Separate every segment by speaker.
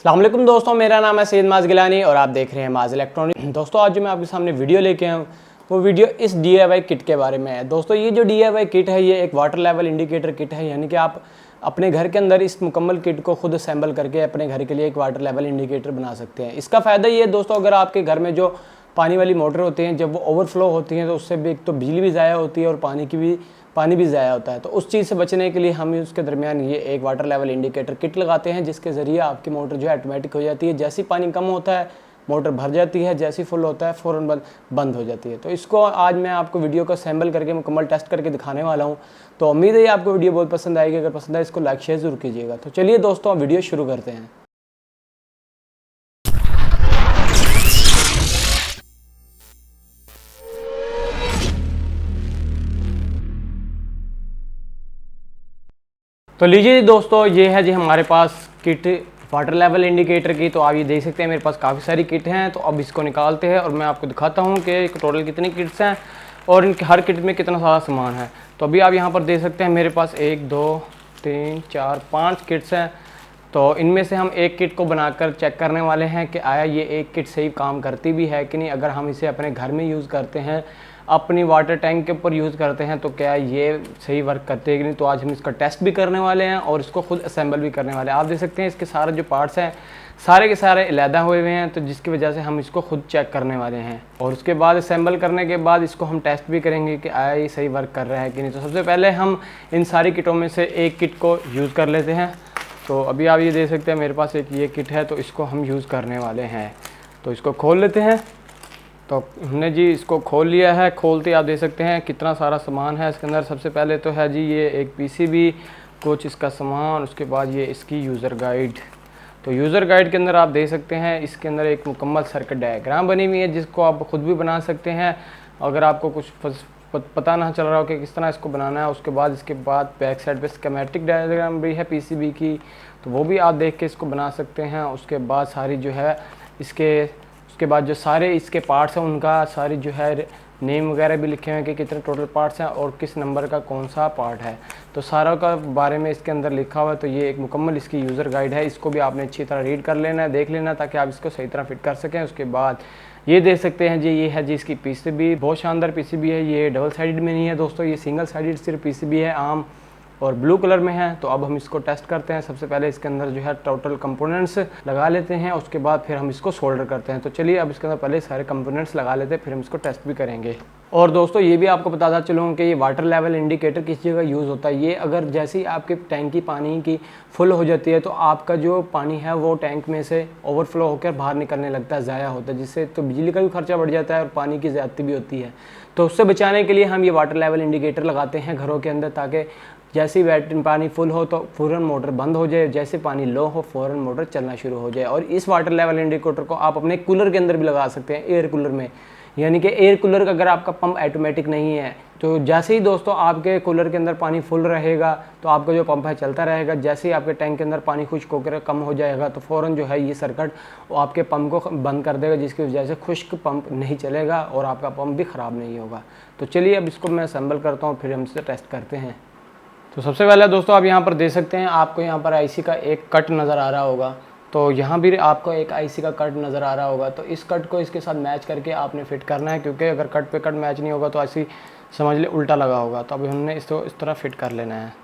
Speaker 1: अस्सलाम वालेकुम दोस्तों, मेरा नाम है सैयद माज़ गिलानी और आप देख रहे हैं माज़ इलेक्ट्रॉनिक। दोस्तों आज जो मैं आपके सामने वीडियो लेके आया हूँ वो वीडियो इस DIY किट के बारे में है। दोस्तों ये जो DIY किट है ये एक वाटर लेवल इंडिकेटर किट है, यानी कि आप अपने घर के अंदर इस मुकम्मल किट को खुद असेंबल करके अपने घर के लिए एक वाटर लेवल इंडिकेटर बना सकते हैं। इसका फ़ायदा ये है दोस्तों, अगर आपके घर में जो पानी वाली मोटर होती हैं जब वो ओवरफ्लो होती हैं तो उससे भी एक तो बिजली भी ज़ाया होती है और पानी भी ज़ाया होता है। तो उस चीज़ से बचने के लिए हम उसके दरमियान ये एक वाटर लेवल इंडिकेटर किट लगाते हैं, जिसके ज़रिए आपकी मोटर जो है ऑटोमेटिक हो जाती है। जैसे ही पानी कम होता है मोटर भर जाती है, जैसे ही फुल होता है फ़ौरन बंद हो जाती है। तो इसको आज मैं आपको वीडियो को असेंबल करके मुकम्मल टेस्ट करके दिखाने वाला हूँ। तो उम्मीद है आपको वीडियो बहुत पसंद आएगी। अगर पसंद आए इसको लाइक शेयर ज़रूर कीजिएगा। तो चलिए दोस्तों वीडियो शुरू करते हैं। तो लीजिए दोस्तों, ये है जी हमारे पास किट वाटर लेवल इंडिकेटर की। तो आप ये देख सकते हैं मेरे पास काफ़ी सारी किट हैं। तो अब इसको निकालते हैं और मैं आपको दिखाता हूँ कि टोटल कितनी किट्स हैं और इनके हर किट में कितना सारा सामान है। तो अभी आप यहाँ पर देख सकते हैं मेरे पास 1 2 3 4 5 किट्स हैं। तो इनमें से हम एक किट को बनाकर चेक करने वाले हैं कि आया ये एक किट सही काम करती भी है कि नहीं। अगर हम इसे अपने घर में यूज़ करते हैं, अपनी वाटर टैंक के ऊपर यूज़ करते हैं, तो क्या ये सही वर्क करते हैं कि नहीं। तो आज हम इसका टेस्ट भी करने वाले हैं और इसको खुद असेंबल भी करने वाले हैं। आप देख सकते हैं इसके सारे जो पार्ट्स हैं सारे के सारे अलहदा हुए हुए हैं, तो जिसकी वजह से हम इसको खुद चेक करने वाले हैं और उसके बाद असेंबल करने के बाद इसको हम टेस्ट भी करेंगे कि आया ये सही वर्क कर रहा है कि नहीं। तो सबसे पहले हम इन सारी किटों में से एक किट को यूज़ कर लेते हैं। तो अभी आप ये देख सकते हैं मेरे पास एक ये किट है, तो इसको हम यूज़ करने वाले हैं। तो इसको खोल लेते हैं। तो हमने जी इसको खोल लिया है। खोलते आप देख सकते हैं कितना सारा सामान है इसके अंदर। सबसे पहले तो है जी ये एक PCB, कुछ इसका सामान, उसके बाद ये इसकी यूज़र गाइड। तो यूज़र गाइड के अंदर आप देख सकते हैं इसके अंदर एक मुकम्मल सर्किट डायग्राम बनी हुई है, जिसको आप ख़ुद भी बना सकते हैं अगर आपको कुछ पता ना चल रहा हो कि किस तरह इसको बनाना है। इसके बाद बैक साइड पे स्कीमेटिक डायग्राम भी है PCB की, तो वो भी आप देख के इसको बना सकते हैं। उसके बाद सारी जो है उसके बाद जो सारे इसके पार्ट्स हैं उनका सारी जो है नेम वगैरह भी लिखे हुए हैं कि कितने टोटल पार्ट्स हैं और किस नंबर का कौन सा पार्ट है। तो सारा का बारे में इसके अंदर लिखा हुआ है। तो ये एक मुकम्मल इसकी यूज़र गाइड है, इसको भी आपने अच्छी तरह रीड कर लेना है, देख लेना है, ताकि आप इसको सही तरह फिट कर सकें। उसके बाद ये देख सकते हैं जी ये है जी इसकी PCB, बहुत शानदार PCB है। ये डबल साइडेड में नहीं है दोस्तों, ये सिंगल साइडेड सिर्फ PCB है, आम और ब्लू कलर में है। तो अब हम इसको टेस्ट करते हैं। सबसे पहले इसके अंदर जो है टोटल कंपोनेंट्स लगा लेते हैं, उसके बाद फिर हम इसको सोल्डर करते हैं। तो चलिए अब इसके अंदर पहले सारे कंपोनेंट्स लगा लेते हैं, फिर हम इसको टेस्ट भी करेंगे। और दोस्तों ये भी आपको बताता चलूँ कि ये वाटर लेवल इंडिकेटर किस जगह यूज़ होता है। ये अगर जैसे ही आपके टैंक की पानी की फुल हो जाती है तो आपका जो पानी है वो टैंक में से ओवरफ्लो होकर बाहर निकलने लगता है, ज़ाया होता है, जिससे तो बिजली का भी खर्चा बढ़ जाता है और पानी की ज़्यादती भी होती है। तो उससे बचाने के लिए हम ये वाटर लेवल इंडिकेटर लगाते हैं घरों के अंदर, ताकि जैसे ही पानी फुल हो तो फ़ौरन मोटर बंद हो जाए, जैसे पानी लो हो फ़ौरन मोटर चलना शुरू हो जाए। और इस वाटर लेवल इंडिकेटर को आप अपने कूलर के अंदर भी लगा सकते हैं, एयर कूलर में। यानी कि एयर कूलर का अगर आपका पंप ऑटोमेटिक नहीं है तो जैसे ही दोस्तों आपके कूलर के अंदर पानी फुल रहेगा तो आपका जो पंप है चलता रहेगा। जैसे ही आपके टैंक के अंदर पानी खुश्क होकर कम हो जाएगा तो फ़ौरन जो है ये सर्किट वो आपके पंप को बंद कर देगा, जिसकी वजह से खुश्क पंप नहीं चलेगा और आपका पंप भी ख़राब नहीं होगा। तो चलिए अब इसको मैं असेंबल करता हूँ, फिर हम इसे टेस्ट करते हैं। तो सबसे पहले दोस्तों आप यहाँ पर देख सकते हैं, आपको यहाँ पर IC का एक कट नज़र आ रहा होगा। तो यहाँ भी आपको एक IC का कट नज़र आ रहा होगा। तो इस कट को इसके साथ मैच करके आपने फिट करना है, क्योंकि अगर कट पे कट मैच नहीं होगा तो IC समझ ले उल्टा लगा होगा। तो अभी हमने इसको इस तरह फिट कर लेना है।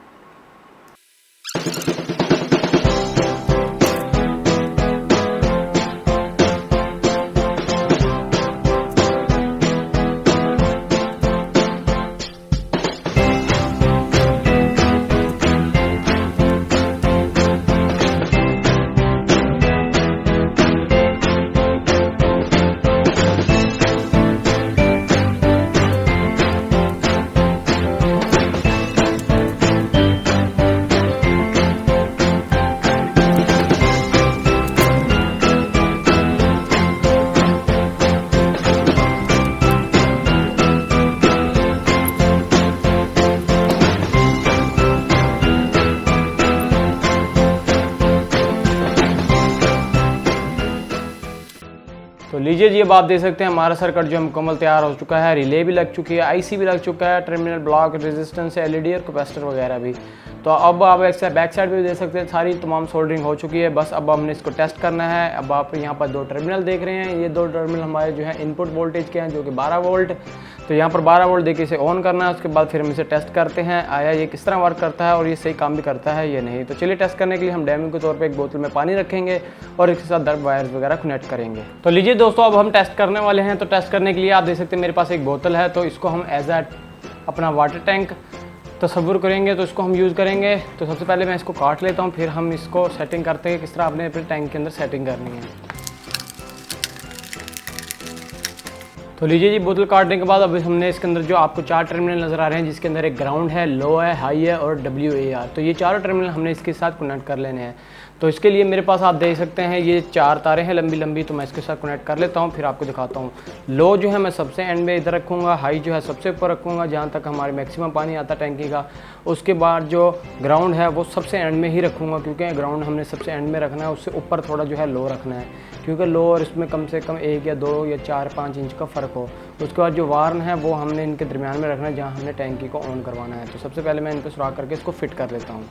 Speaker 1: तो लीजिए जी, अब आप देख सकते हैं हमारा सर्किट जो मुकम्मल तैयार हो चुका है। रिले भी लग चुकी है, आईसी भी लग चुका है, टर्मिनल ब्लॉक, रेजिस्टेंस, एलईडी और कैपेसिटर वगैरह भी। तो अब आप बैक साइड भी देख सकते हैं सारी तमाम सोल्डरिंग हो चुकी है। बस अब हमने इसको टेस्ट करना है। अब आप यहाँ पर 2 टर्मिनल देख रहे हैं, ये 2 टर्मिनल हमारे जो है इनपुट वोल्टेज के हैं, जो कि 12 वोल्ट। तो यहाँ पर 12 वोल्ट देके इसे ऑन करना है। उसके बाद फिर हम इसे टेस्ट करते हैं आया ये किस तरह वर्क करता है और ये सही काम भी करता है या नहीं। तो चलिए टेस्ट करने के लिए हम डेमो के तौर पे एक बोतल में पानी रखेंगे और इसके साथ दर्ब वायर्स वगैरह कनेक्ट करेंगे। तो लीजिए दोस्तों, अब हम टेस्ट करने वाले हैं। तो टेस्ट करने के लिए आप देख सकते हैं मेरे पास एक बोतल है, तो इसको हम एज ए अपना वाटर टैंक तस्वुर करेंगे, तो इसको हम यूज़ करेंगे। तो सबसे पहले मैं इसको काट लेता हूँ, फिर हम इसको सेटिंग करते हैं किस तरह आपने अपने टैंक के अंदर सेटिंग करनी है। तो लीजिए जी, बोतल काटने के बाद अब हमने इसके अंदर जो आपको 4 टर्मिनल नज़र आ रहे हैं, जिसके अंदर एक ग्राउंड है, लो है, हाई है और WAR। तो ये चारों टर्मिनल हमने इसके साथ कनेक्ट कर लेने हैं। तो इसके लिए मेरे पास आप देख सकते हैं ये 4 तारें हैं लंबी लंबी, तो मैं इसके साथ कनेक्ट कर लेता हूँ, फिर आपको दिखाता हूँ। लो जो है मैं सबसे एंड में इधर रखूँगा, हाई जो है सबसे ऊपर रखूँगा जहाँ तक हमारे मैक्सिमम पानी आता है टैंकी का। उसके बाद जो ग्राउंड है वो सबसे एंड में ही रखूँगा, क्योंकि ग्राउंड हमने सबसे एंड में रखना है, उससे ऊपर थोड़ा जो है लो रखना है, क्योंकि लो और इसमें कम से कम 1 या 2 या 4-5 इंच का फ़र्क हो। उसके बाद जो वार्न है वो हमने इनके दरमियान में रखना है, जहाँ हमने टैंकी को ऑन करवाना है। तो सबसे पहले मैं इन पर सुराख करके इसको फिट कर लेता हूँ।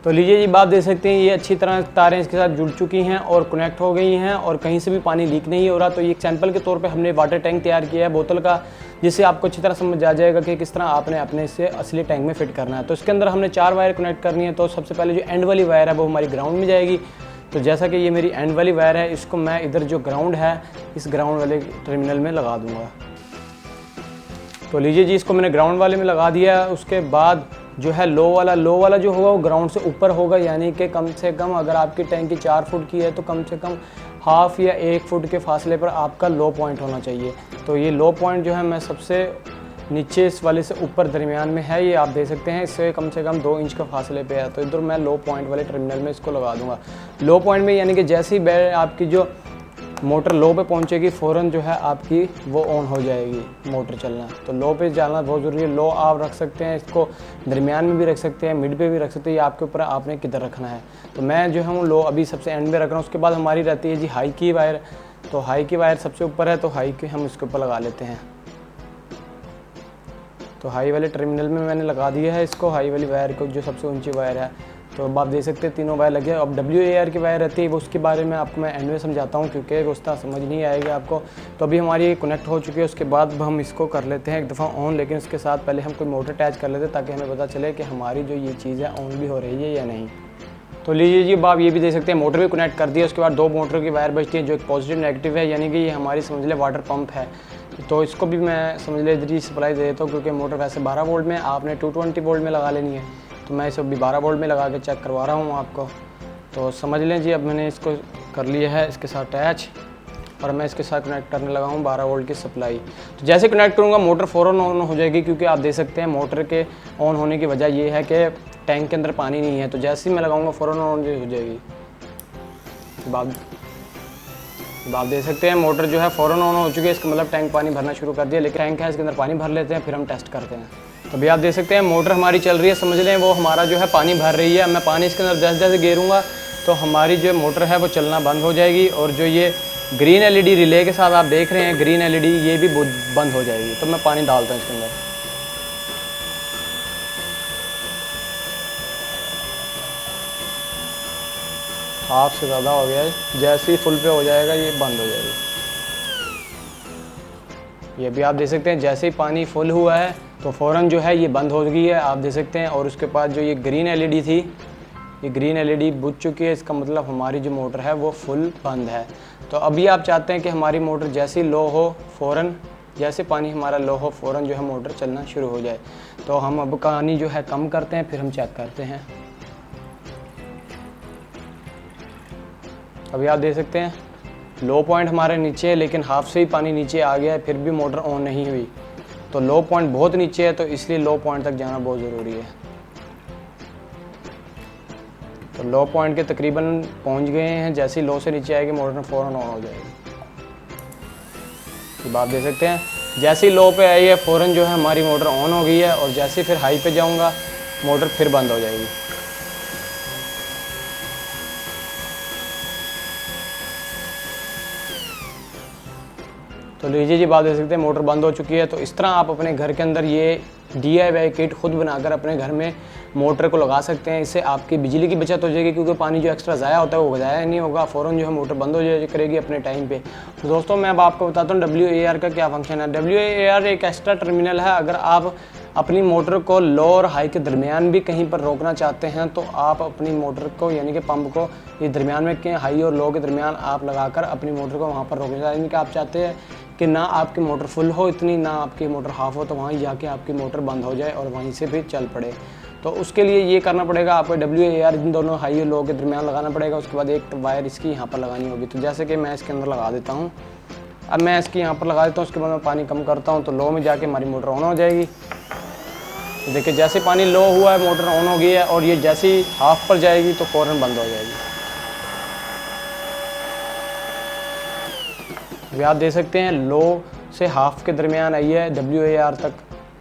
Speaker 1: तो लीजिए जी, बात देख सकते हैं ये अच्छी तरह तारें इसके साथ जुड़ चुकी हैं और कनेक्ट हो गई हैं और कहीं से भी पानी लीक नहीं हो रहा। तो ये एक सैंपल के तौर पे हमने वाटर टैंक तैयार किया है बोतल का, जिससे आपको अच्छी तरह समझ आ जाएगा कि किस तरह आपने अपने इसे असली टैंक में फिट करना है। तो इसके अंदर हमने 4 वायर कनेक्ट करनी है। तो सबसे पहले जो एंड वाली वायर है वो हमारी ग्राउंड में जाएगी। तो जैसा कि ये मेरी एंड वाली वायर है, इसको मैं इधर जो ग्राउंड है इस ग्राउंड वाले टर्मिनल में लगा दूँगा। तो लीजिए जी, इसको मैंने ग्राउंड वाले में लगा दिया। उसके बाद जो है लो वाला जो होगा वो ग्राउंड से ऊपर होगा, यानी कि कम से कम अगर आपकी टैंकी 4 फुट की है तो कम से कम हाफ या 1 फुट के फासले पर आपका लो पॉइंट होना चाहिए। तो ये लो पॉइंट जो है मैं सबसे नीचे इस वाले से ऊपर दरमियान में है, ये आप देख सकते हैं, इससे कम से कम 2 इंच का फासले पे है। तो इधर मैं लो पॉइंट वाले टर्मिनल में इसको लगा दूंगा। लो पॉइंट में यानी कि जैसे ही आपकी जो मोटर लो पे पहुंचेगी फ़ौरन जो है आपकी वो ऑन हो जाएगी मोटर चलना। तो लो पे जाना बहुत ज़रूरी है। लो आप रख सकते हैं, इसको दरमियान में भी रख सकते हैं, मिड पे भी रख सकते हैं, ये आपके ऊपर आपने किधर रखना है। तो मैं जो हूँ लो अभी सबसे एंड में रख रहा हूँ। उसके बाद हमारी रहती है जी हाई की वायर। तो हाई की वायर सबसे ऊपर है, तो हाई के हम इसके ऊपर लगा लेते हैं। तो हाई वाले टर्मिनल में मैंने लगा दिया है इसको, हाई वाली वायर को, जो सबसे ऊंची वायर है। तो अब आप देख सकते हैं तीनों वायर लगे। अब WAR की वायर रहती है, वो उसके बारे में आपको मैं एंड में समझाता हूँ, क्योंकि उस तरह समझ नहीं आएगा आपको। तो अभी हमारी कनेक्ट हो चुकी है। उसके बाद हम इसको कर लेते हैं एक दफ़ा ऑन, लेकिन उसके साथ पहले हम कोई मोटर अटैच कर लेते हैं, ताकि हमें पता चले कि हमारी जो ये चीज़ है ऑन भी हो रही है या नहीं। तो लीजिए जी, अब आप ये भी देख सकते हैं मोटर भी कनेक्ट कर दी है। उसके बाद 2 मोटर की वायर बचती है, जो एक पॉजिटिव नेगेटिव है, यानी कि ये हमारी समझ ले वाटर पंप है। तो इसको भी मैं समझ ले इधर ही सप्लाई दे देता हूँ, क्योंकि मोटर वैसे 12 वोल्ट में, आपने 220 वोल्ट में लगा लेनी है। तो मैं इसे अभी 12 वोल्ट में लगा के चेक करवा रहा हूँ आपको। तो समझ लें जी, अब मैंने इसको कर लिया है इसके साथ अटैच, और मैं इसके साथ कनेक्ट करने लगा हूँ 12 वोल्ट की सप्लाई। तो जैसे कनेक्ट करूँगा मोटर फ़ौरन ऑन हो जाएगी, क्योंकि आप देख सकते हैं मोटर के ऑन होने की वजह ये है कि टैंक के अंदर पानी नहीं है। तो जैसे ही मैं लगाऊंगा फ़ौरन ऑन हो जाएगी। आप देख सकते हैं मोटर जो है फ़ौरन ऑन हो चुकी है, इसका मतलब टैंक पानी भरना शुरू कर दिया। लेकिन टैंक है, इसके अंदर पानी भर लेते हैं, फिर हम टेस्ट करते हैं। तो अभी आप देख सकते हैं मोटर हमारी चल रही है, समझ लें वो हमारा जो है पानी भर रही है। मैं पानी इसके अंदर जैसे जैसे गेरूँगा तो हमारी जो मोटर है वो चलना बंद हो जाएगी, और जो ये ग्रीन LED रिले के साथ आप देख रहे हैं ग्रीन LED, ये भी बंद हो जाएगी। तो मैं पानी डालता हूँ इसके अंदर। हाफ से ज़्यादा हो गया है, जैसे ही फुल पे हो जाएगा ये बंद हो जाएगी। ये भी आप देख सकते हैं, जैसे ही पानी फुल हुआ है तो फ़ौरन जो है ये बंद हो गई है, आप देख सकते हैं। और उसके बाद जो ये ग्रीन LED थी, ये ग्रीन LED बुझ चुकी है, इसका मतलब हमारी जो मोटर है वो फुल बंद है। तो अभी आप चाहते हैं कि हमारी मोटर जैसे ही लो हो फ़ौरन, जैसे पानी हमारा लो हो फ़ौरन जो है मोटर चलना शुरू हो जाए। तो हम अब पानी जो है कम करते हैं, फिर हम चेक करते हैं। अभी आप देख सकते हैं लो पॉइंट हमारे नीचे है, लेकिन हाफ से ही पानी नीचे आ गया है, फिर भी मोटर ऑन नहीं हुई। तो लो पॉइंट बहुत नीचे है, तो इसलिए लो पॉइंट तक जाना बहुत ज़रूरी है। तो लो पॉइंट के तकरीबन पहुंच गए हैं। जैसे ही लो से नीचे आएगी मोटर फ़ौरन ऑन हो जाएगी। ये बात देख सकते हैं, जैसे ही लो पे आई है फ़ौरन जो है हमारी मोटर ऑन हो गई है, और जैसे फिर हाई पे जाऊंगा मोटर फिर बंद हो जाएगी। तो लीजिए जी, बात देख सकते हैं मोटर बंद हो चुकी है। तो इस तरह आप अपने घर के अंदर ये DIY किट खुद बनाकर अपने घर में मोटर को लगा सकते हैं। इससे आपकी बिजली की बचत हो जाएगी, क्योंकि पानी जो एक्स्ट्रा ज़ाया होता है वो ज़ाया नहीं होगा, फ़ौरन जो है मोटर बंद हो जाए करेगी अपने टाइम पे। तो दोस्तों मैं अब आपको बताता हूँ WAR का क्या फंक्शन है। WAR एक एक्स्ट्रा टर्मिनल है। अगर आप अपनी मोटर को लो और हाई के दरमियान भी कहीं पर रोकना चाहते हैं तो आप अपनी मोटर को यानी कि पंप को ये दरमियान में के हाई और लो के दरमियान आप लगाकर अपनी मोटर को वहाँ पर रोकना, यानी कि आप चाहते हैं कि ना आपकी मोटर फुल हो इतनी, ना आपकी मोटर हाफ हो, तो वहीं जाके आपकी मोटर बंद हो जाए और वहीं से भी चल पड़े। तो उसके लिए ये करना पड़ेगा, आपको WAR इन दोनों हाई और लो के दरमियान लगाना पड़ेगा। उसके बाद एक वायर इसकी यहाँ पर लगानी होगी। तो जैसे कि मैं इसके अंदर लगा देता हूँ, अब मैं इसकी यहाँ पर लगा देता हूँ। उसके बाद मैं पानी कम करता हूँ तो लो में जाके हमारी मोटर ऑन हो जाएगी। तो देखिए जैसे पानी लो हुआ है मोटर ऑन हो गई है, और ये जैसे ही हाफ पर जाएगी तो फ़ौरन बंद हो जाएगी। अभी आप देख सकते हैं लो से हाफ के दरमियान आई है WAR तक,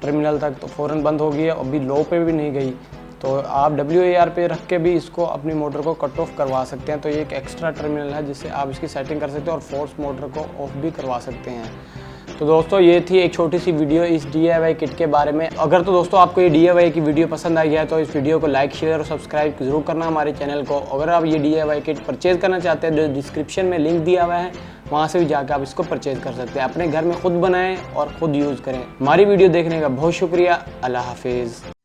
Speaker 1: टर्मिनल तक, तो फ़ौरन बंद हो गई है। अभी लो पे भी नहीं गई, तो आप WAR पे रख के भी इसको अपनी मोटर को कट ऑफ करवा सकते हैं। तो ये एक एक्स्ट्रा टर्मिनल है जिससे आप इसकी सेटिंग कर सकते हैं और फोर्स मोटर को ऑफ भी करवा सकते हैं। तो दोस्तों ये थी एक छोटी सी वीडियो इस DIY किट के बारे में। अगर तो दोस्तों आपको ये DIY की वीडियो पसंद आई है तो इस वीडियो को लाइक, शेयर और सब्सक्राइब ज़रूर करना हमारे चैनल को। अगर आप ये DIY किट परचेज़ करना चाहते हैं तो डिस्क्रिप्शन में लिंक दिया हुआ है, वहाँ से भी जाकर आप इसको परचेज़ कर सकते हैं। अपने घर में खुद बनाएं और ख़ुद यूज़ करें। हमारी वीडियो देखने का बहुत शुक्रिया। अल्लाह हाफिज़।